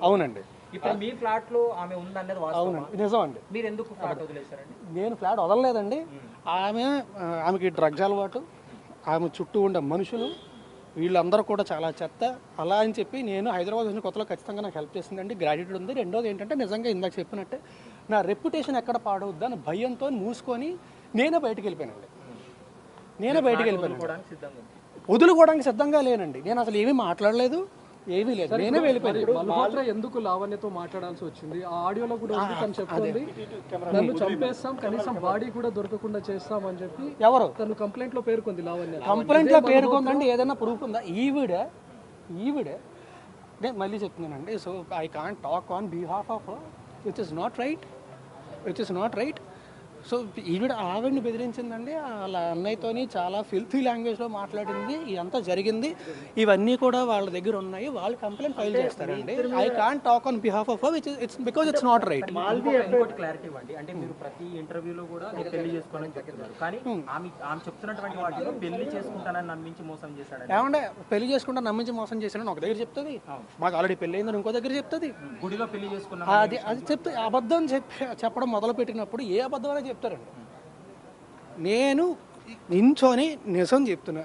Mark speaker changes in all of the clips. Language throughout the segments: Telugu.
Speaker 1: అవునండి.
Speaker 2: ఇప్పుడు మీ ఫ్లాట్ లో ఆమె ఉందనేది
Speaker 1: అవునండి, నిజం అండి.
Speaker 2: మీరు ఎందుకు ఫ్లాట్ వదిలేశారండి?
Speaker 1: నేను ఫ్లాట్ వదలలేదండి. ఆమెకి డ్రగ్స్ అలవాటు, ఆమె చుట్టూ ఉండే మనుషులు వీళ్ళందరూ కూడా చాలా చెత్త. అలా అని చెప్పి నేను హైదరాబాద్ వచ్చిన కొత్తలో ఖచ్చితంగా నాకు హెల్ప్ చేసిందండి, గ్రాడ్యుయేట్ ఉంది. రెండోది ఏంటంటే నిజంగా ఇందాక చెప్పినట్టే నా రెప్యుటేషన్ ఎక్కడ పాడవద్దు అని భయంతో మూసుకొని నేనే బయటకు వెళ్ళిపోయానండి. వదులుకోవడానికి సిద్ధంగా లేనండి. నేను అసలు ఏమీ మాట్లాడలేదు, ఏమీ లేదు, నేనే వెళ్ళిపోయాను.
Speaker 3: మల్హోత్రా ఎందుకు లావణ్యతో మాట్లాడాల్సి వచ్చింది? ఆ ఆడియోలో కూడా ఉంది, తను చెప్తుంది నన్ను చంపేస్తాం, కనీసం బాడీ కూడా దొరకకుండా చేస్తాం అని చెప్పి
Speaker 1: ఎవరు
Speaker 3: తను కంప్లైంట్ లో పేర్కొంది. లావణ్య
Speaker 1: కంప్లైంట్ లో పేర్కొందండి. ఏదైనా ప్రూఫ్ ఉందా? ఈవిడే నేను మళ్ళీ చెప్తున్నానండి. So I can't talk on behalf of which is not right. So ఆవిడని బెదిరించిందండి, వాళ్ళ అన్నయ్యతోని చాలా ఫిల్తీ లాంగ్వేజ్లో మాట్లాడింది. ఇదంతా జరిగింది, ఇవన్నీ కూడా వాళ్ళ దగ్గర ఉన్నాయి. వాళ్ళు కంప్లైంట్ ఫైల్ చేస్తారండి. I can't talk on behalf of which it's because it's not right.
Speaker 2: Clarity ఇవ్వండి. అంటే మీరు ప్రతి ఇంటర్వ్యూలో కూడా నేను పెళ్లి చేసుకోవాలని చెప్తున్నారు, కానీ ఆమె చెప్తున్నటువంటి వాటిలో పెళ్లి చేసుకుంటానని నమ్మించి మోసం చేశాడు.
Speaker 1: ఏమంటే పెళ్లి చేసుకుంటా నమ్మించి మోసం చేశానని ఒక దగ్గర చెప్తుంది, మాకు ఆల్రెడీ పెళ్లి అయిందని ఇంకో దగ్గర చెప్తుంది.
Speaker 2: గుడిలో పెళ్లి చేసుకున్నా
Speaker 1: అది చెప్తే అబద్ధం చెప్పడం మొదలు పెట్టినప్పుడు ఏ అబద్ధం అనేది చెప్తారండి. నేను నించొని నిజం చెప్తున్నా.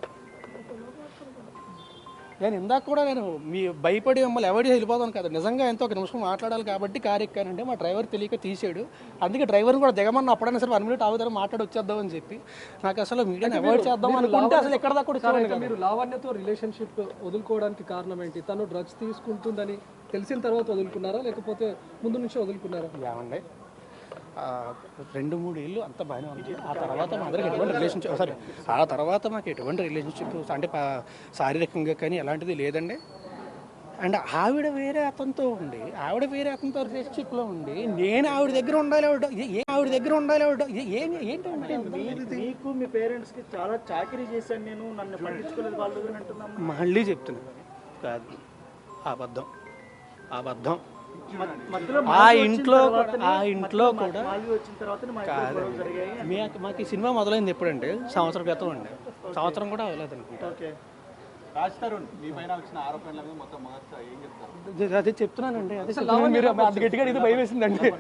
Speaker 1: నేను ఇందాక కూడా నేను మీ భయపడి మిమ్మల్ని ఎవరి వెళ్ళిపోతాను కదా, నిజంగా ఎంతో ఒక నిమిషం మాట్లాడాలి కాబట్టి కారు ఎక్కానంటే మా డ్రైవర్ తెలియక తీసాడు. అందుకే డ్రైవర్ని కూడా దిగమన్నా అప్పుడైనా సరే 1 మినిట్ ఆగుతారు మాట్లాడి వచ్చేద్దామని చెప్పి. నాకు అసలు మీడియాని అవాయిడ్ చేద్దాం అనుకుంటే అసలు ఎక్కడ దాకా కూడా
Speaker 3: మీరు లావణ్యతో రిలేషన్షిప్ వదులుకోవడానికి కారణం ఏంటి? తను డ్రగ్స్ తీసుకుంటుందని తెలిసిన తర్వాత వదులుకున్నారా, లేకపోతే ముందు నుంచి వదులుకున్నారా?
Speaker 1: ఏమండి, 2-3 ఏళ్ళు అంత బాగానే ఉంది. ఆ తర్వాత మా అందరికి ఎటువంటి రిలేషన్షిప్ మాకు ఎటువంటి రిలేషన్షిప్ అంటే శారీరకంగా కానీ ఎలాంటిది లేదండి. అండ్ ఆవిడ వేరే అతనితో రిలేషన్షిప్లో ఉండి నేను ఆవిడ దగ్గర ఉండాలి ఏంటంటే
Speaker 4: మీకు మీ పేరెంట్స్కి చాలా చాకరీ చేశాను నేను, నన్ను పట్టించుకోలేదు వాళ్ళు అంటున్నాను.
Speaker 1: మళ్ళీ చెప్తున్నాను, కాదు, అబద్ధం. ఆ ఇంట్లో కూడా మాకు ఈ సినిమా మొదలైంది ఎప్పుడంటే సంవత్సరం క్రితం అండి. సంవత్సరం కూడా అవ్వలేదు అనుకుంటా. అదే చెప్తున్నానండి. మీరు అది గట్టిగా ఇది భయం వేసిందండి.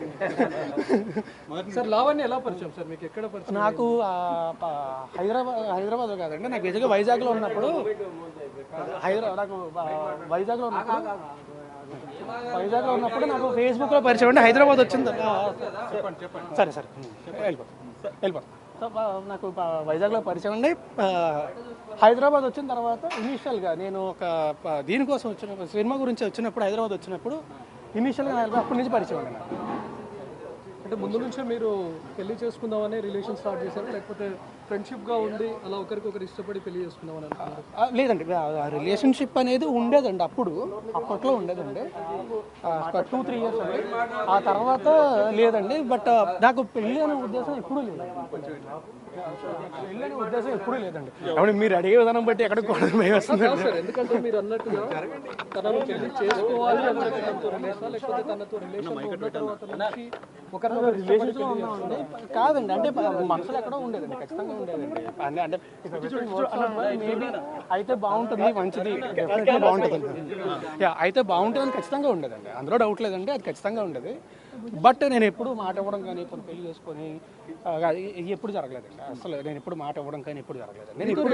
Speaker 3: సార్ లావణ్య ఎలా పరిచయం సార్ మీకు? ఎక్కడ పరిచయం?
Speaker 1: నాకు హైదరాబాద్ కాదండి, నాకు నిజంగా వైజాగ్లో ఉన్నప్పుడు నాకు ఫేస్బుక్లో పరిచయం అండి. హైదరాబాద్ వచ్చింది. సరే వెళ్ళిపోతాం. సో నాకు వైజాగ్లో పరిచయం అండి. హైదరాబాద్ వచ్చిన తర్వాత ఇనీషియల్గా నేను ఒక దీనికోసం సినిమా గురించి వచ్చినప్పుడు హైదరాబాద్ వచ్చినప్పుడు ఇనీషియల్గా అప్పటి నుంచి పరిచయం అండి నాకు.
Speaker 3: అంటే ముందు నుంచే మీరు పెళ్లి చేసుకుందామని రిలేషన్ స్టార్ట్ చేశారు, లేకపోతే ఫ్రెండ్షిప్గా ఉండి అలా ఒకరికొకరు ఇష్టపడి పెళ్లి చేసుకుందామని అనుకున్నారు?
Speaker 1: లేదండి, రిలేషన్షిప్ అనేది ఉండేదండి, అప్పట్లో ఉండేదండి. 2-3 ఇయర్స్ అండి. ఆ తర్వాత లేదండి. బట్ నాకు పెళ్ళి అనే ఉద్దేశం ఎప్పుడూ లేదండి. కాబట్టి మీరు అడిగే విధానం బట్టి ఎక్కడ కూడా భయం వస్తుంది.
Speaker 3: ఎందుకంటే మీరు అన్నట్టుగా తనను పెళ్లి చేసుకోవాలి అని తనతో రిలేషన్, లేకపోతే తనతో రిలేషన్
Speaker 1: రిలేషన్స్లో ఉన్నామండి. కాదండి, అంటే మనసులో ఎక్కడో ఉండేదండి, ఖచ్చితంగా ఉండేదండి. అంటే మేబీ అయితే బాగుంటుంది, మంచిది, డెఫినెట్గా బాగుంటుంది, అయితే బాగుంటుందని ఖచ్చితంగా ఉండేదండి, అందులో డౌట్ లేదండి, అది ఖచ్చితంగా ఉండేది. బట్ నేను ఎప్పుడు మాట ఇవ్వడం కానీ ఇప్పుడు పెళ్లి చేసుకొని ఎప్పుడు జరగలేదండి. అసలు నేను ఎప్పుడు మాట ఇవ్వడం కానీ ఎప్పుడు జరగలేదండి. నేను ఇప్పుడు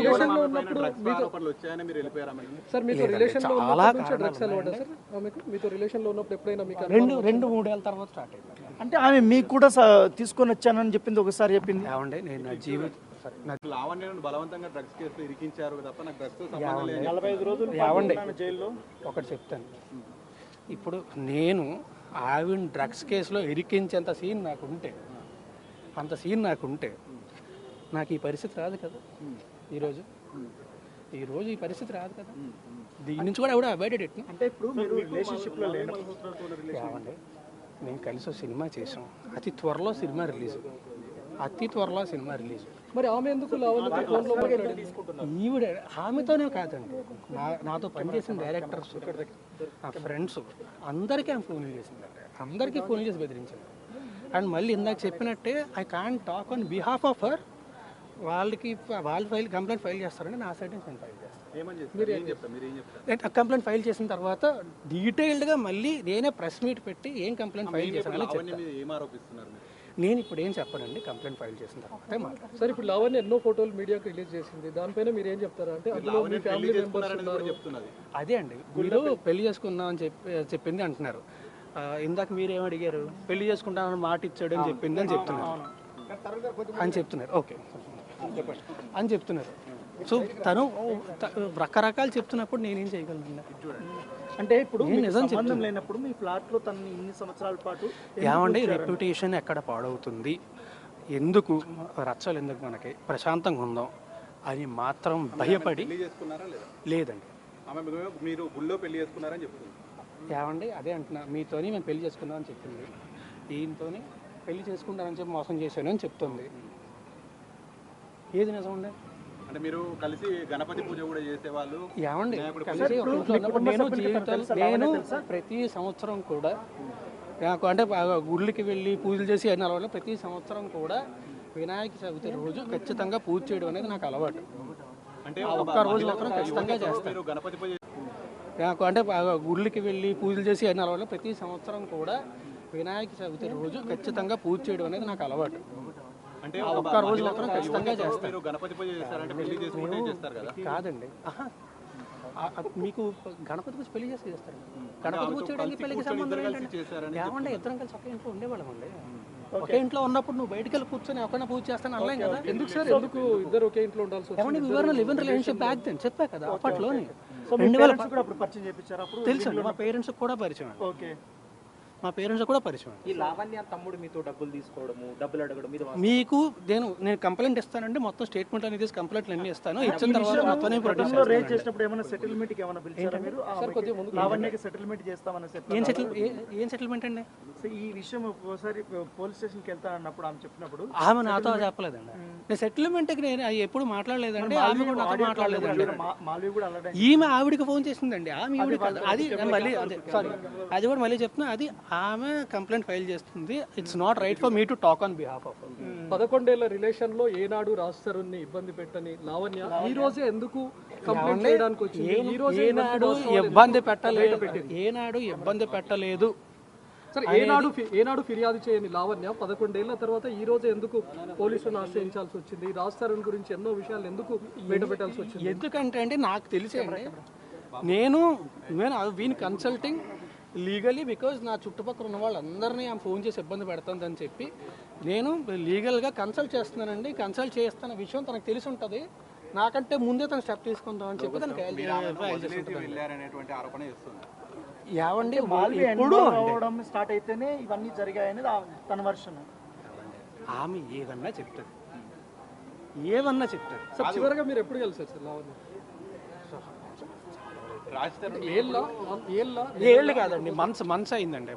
Speaker 1: రెండు 3 ఏళ్ళ తర్వాత స్టార్ట్ అయింది.
Speaker 4: అంటే ఆమె మీకు కూడా తీసుకొని వచ్చానని చెప్పింది, ఒకసారి చెప్పింది.
Speaker 1: ఏమండి, నేను నా జీవితం
Speaker 5: లావణ్యను బలవంతంగా డ్రగ్స్ కేసులో ఇరికించారు తప్ప నాకు డ్రగ్స్
Speaker 4: 45 రోజులు జైల్లో.
Speaker 1: ఒకటి చెప్తాను, ఇప్పుడు నేను ఆవిడ డ్రగ్స్ కేసులో ఇరికించేంత సీన్ నాకుంటే నాకు ఈ పరిస్థితి రాదు కదా. ఈరోజు ఈ పరిస్థితి రాదు కదా. దీని నుంచి కూడా ఆవిడ అవాయిడెడ్ ఎట్లా
Speaker 4: అంటే ఇప్పుడు మీరు రిలేషన్షిప్లో
Speaker 1: ఏమండి, నేను కలిసి సినిమా చేసాం, అతి త్వరలో సినిమా రిలీజ్.
Speaker 3: మరి ఆమె ఎందుకు
Speaker 1: ఈవిడ ఆమెతోనే కాదండి, నాతో పనిచేసిన డైరెక్టర్స్, నా ఫ్రెండ్స్ అందరికీ ఆమె ఫోన్లు చేసిందండి, అందరికీ ఫోన్లు చేసి బెదిరించింది. అండ్ మళ్ళీ ఇందాక చెప్పినట్టే I can't talk on behalf of her వాళ్ళకి వాళ్ళు కంప్లైంట్ ఫైల్ చేస్తారండి, నా సైడ్ నుంచి నేను ఫైల్ చేస్తాను.
Speaker 5: ఏమని చెప్తారు? ఏం చెప్తారు? మీరు ఏం చెప్తారు?
Speaker 1: కంప్లైంట్ ఫైల్ చేసిన తర్వాత డీటెయిల్డ్గా మళ్ళీ నేనే ప్రెస్ మీట్ పెట్టి ఏం కంప్లైంట్ ఫైల్ చేశానని
Speaker 5: లావణ్య
Speaker 1: చెప్తాను.
Speaker 5: మీద ఏం ఆరోపిస్తున్నారు మీరు?
Speaker 1: నేను ఇప్పుడు ఏం చెప్పనండి, కంప్లైంట్ ఫైల్ చేసిన తర్వాతే మాట్లాడతాను.
Speaker 3: సార్ ఇప్పుడు లావణ్య ఎన్నో ఫోటోలు మీడియాకి రిలీజ్ చేసింది, దానిపైన మీరు ఏం చెప్తారు? అంటే అందులో మీ ఫ్యామిలీ మెంబర్స్
Speaker 5: చేసుకున్నారని కూడా చెప్తున్నది.
Speaker 1: అదే అండి, మీరు పెళ్లి చేసుకుందాం అని చెప్పింది అంటున్నారు. ఇందాక మీరేం అడిగారు? పెళ్లి చేసుకుంటానని మాట ఇచ్చాడు అని చెప్పింది అని చెప్తున్నారు. ఓకే చెప్పండి అని చెప్తున్నారు. సో తను రకరకాలు చెప్తున్నప్పుడు నేనేం చేయగలను?
Speaker 4: అంటే ఇప్పుడు
Speaker 1: నేను నిజం
Speaker 4: సంబంధం లేనప్పుడు మీ ఫ్లాట్ లో తనని ఇన్ని సంవత్సరాల పాటు
Speaker 1: ఏమండి, రెప్యుటేషన్ ఎక్కడ పాడవుతుంది, ఎందుకు రచ్చలు, ఎందుకు మనకి ప్రశాంతంగా ఉందాం అని మాత్రం భయపడి
Speaker 5: పెళ్లి చేసుకున్నారా లేదా?
Speaker 1: లేదండి.
Speaker 5: ఆమె మీరు గుళ్ళో పెళ్లి చేసుకున్నారని చెప్తుంది.
Speaker 1: ఏమండి అదే అంటున్నా, మీతోని మేము పెళ్లి చేసుకుందాం అని చెప్పింది, ఈయనతోని పెళ్లి చేసుకుంటానని చెప్పి మోసం చేశాను అని చెప్తుంది. ఏది నిజం ఉండే?
Speaker 5: అంటే మీరు కలిసి గణపతి పూజ కూడా చేసేవాళ్ళు.
Speaker 1: ఏమండి కలిసి ఒక ఇంట్లో ఉన్నప్పుడు నేను ప్రతి సంవత్సరం కూడా నాకు అంటే గుళ్ళకి వెళ్ళి పూజలు చేసి అన్ని అలవాటు. ప్రతి సంవత్సరం కూడా వినాయక చవితి రోజు ఖచ్చితంగా పూజ చేయడం అనేది నాకు అలవాటు.
Speaker 5: అంటే
Speaker 1: ఒక్క రోజు మాత్రం ఖచ్చితంగా చేస్తాను.
Speaker 5: మీరు గణపతి పూజ
Speaker 1: నాకు అంటే గుళ్ళకి వెళ్ళి పూజలు చేసి అన్ని అలవాటు. ప్రతి సంవత్సరం కూడా వినాయక చవితి రోజు ఖచ్చితంగా పూజ చేయడం అనేది నాకు అలవాటు.
Speaker 5: అంటే
Speaker 1: ఒక్క రోజు మాత్రం ఖచ్చితంగా చేస్తాను.
Speaker 5: మీరు గణపతి పూజ చేస్తారంటే పెళ్లి చేసుకుంటే చేస్తారు కదా?
Speaker 1: కాదండి, మీకు గణపతి పూజ పెళ్లి చేసి చేస్తారు. గణపతి పూజ చేయడానికి పెళ్లికి సంబంధం ఏంటంటే ఏమంటే ఇద్దరం కలిసి ఒకే ఇంట్లో ఉండేవాళ్ళం అండి. ఒకే ఇంట్లో ఉన్నప్పుడు నువ్వు బయటకు వెళ్ళి కూర్చొని ఒకరిని పూజ చేస్తాను అనలేం కదా.
Speaker 3: ఎందుకు సార్, ఎందుకు ఇద్దరు ఒకే ఇంట్లో ఉండాల్సి వచ్చింది?
Speaker 1: ఏమంటే వివరణ live in relationship back then చెప్పా కదా అప్పట్లోని.
Speaker 4: కూడా అప్పుడు పరిచయం చేయించారు అప్పుడు?
Speaker 1: తెలుసు, మా పేరెంట్స్ కూడా పరిచయం.
Speaker 4: ఓకే,
Speaker 1: మా పేరెంట్స్ కూడా పరిచయం.
Speaker 2: ఈ లావణ్య తమ్ముడు మీతో డబ్బులు తీసుకోవడము, డబ్బులు అడగడం మీద
Speaker 1: మీకు నేను కంప్లైంట్ ఇస్తానండి, మొత్తం స్టేట్మెంట్ అనేది కంప్లైంట్లు అన్ని ఇస్తాను. ఇచ్చిన తర్వాత మొత్తం ప్రొడ్యూస్
Speaker 4: రేజ్ చేసినప్పుడు ఏమైనా సెటిల్మెంట్ కి ఏమైనా పిలిచారా మీరు? లావణ్యకి సెటిల్మెంట్ చేస్తామని
Speaker 1: ఏం సెటిల్మెంట్ అండి?
Speaker 4: ఈ విషయం ఒకసారి పోలీస్ స్టేషన్ కి వెళ్తా అన్నప్పుడు ఆమె చెప్పినప్పుడు
Speaker 1: ఆమె నాతో చెప్పలేదండి. నేను సెటిల్మెంట్కి నేను ఎప్పుడు మాట్లాడలేదండి, ఆమె కూడా నాతో మాట్లాడలేదండి.
Speaker 4: మాల్వి కూడా అలాగే
Speaker 1: ఈమె ఆవిడికి ఫోన్ చేసిందండి. ఆమె అది మళ్ళీ సారీ అది కూడా మళ్ళీ చెప్తున్నా, అది ఆమె కంప్లైంట్ ఫైల్ చేస్తుంది. It's not right for me to talk on behalf of.
Speaker 3: 11 ఏళ్ల రిలేషన్ లో ఏనాడు రాస్తారుని ఇబ్బంది పెట్టని లావణ్య ఈ రోజే ఎందుకు కంప్లైంట్ చేయడానికి వచ్చింది? ఈ రోజు
Speaker 1: ఏనాడు ఇబ్బంది పెట్టలేదు.
Speaker 3: సరే, ఏనాడు ఫిర్యాదు చేయని లావణ్య 11 ఏళ్ల తర్వాత ఈ రోజు ఎందుకు పోలీసులను ఆశ్రయించాల్సి వచ్చింది? రాస్తారని గురించి ఎన్నో విషయాలు ఎందుకు బయట పెట్టాల్సి వచ్చింది?
Speaker 1: ఎందుకంటే అండి నాకు తెలిసేయండి, నేను వీని కన్సల్టింగ్ లీగలీ బికాజ్ నా చుట్టుపక్కల ఉన్న వాళ్ళందరినీ ఆమె ఫోన్ చేసి ఇబ్బంది పెడుతుందని చెప్పి నేను లీగల్గా కన్సల్ట్ చేస్తున్నానండి. కన్సల్ట్ చేస్తున్న విషయం తనకు తెలిసి ఉంటుంది, నాకంటే ముందే తను స్టెప్ తీసుకుందాం అని చెప్పి తనకి
Speaker 5: వెళ్ళారనేటువంటి ఆరోపణ చేస్తుంది.
Speaker 1: ఏమండి
Speaker 4: అవడం స్టార్ట్ అయితేనే ఇవన్నీ జరిగాయని తన వర్షన్.
Speaker 1: ఆమె ఏదన్నా చెప్తుంది.
Speaker 3: సార్ చివరిగా మీరు ఎప్పుడు కలిసారు సార్ లావణ్య?
Speaker 1: ఏళ్ళు కాదండి, మంత్స్ అయిందండి.